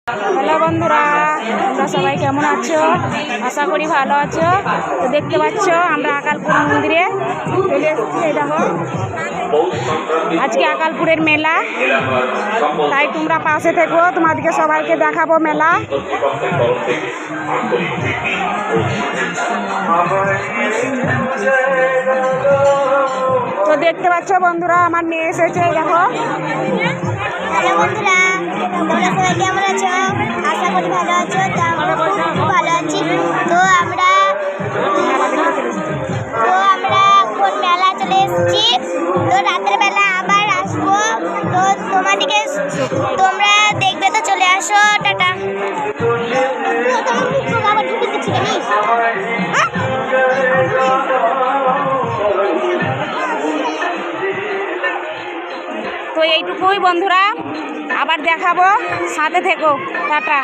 Hello বন্ধুরা, তোমরা সবাই কেমন আছো? আশা করি ভালো আছো। তো দেখতে পাচ্ছ আমরা আকালপুর মন্দিরে চলে এসেছি। এই দেখো, আজকে আকালপুরের মেলা, তাই তোমরা পাশে থেকো, তোমাদেরকে সবাইকে দেখাবো মেলা। তো দেখতে পাচ্ছ বন্ধুরা, আমার মেয়ে এসেছে। এই দেখো। হ্যালো বন্ধুরা, তোমরা সবাই কেমন আছো? আশা করি ভালো আছো। তো আমরা খুব ভালো আছি। তো আমরা এখন মেলা চলে এসেছি। তো রাতের বেলা আবার আসবো। তো তোমরা দেখবে, তো চলে আসো। টাটা। তো এইটুকুই বন্ধুরা, আবার দেখাবো, সাথে থেকো। টাটা।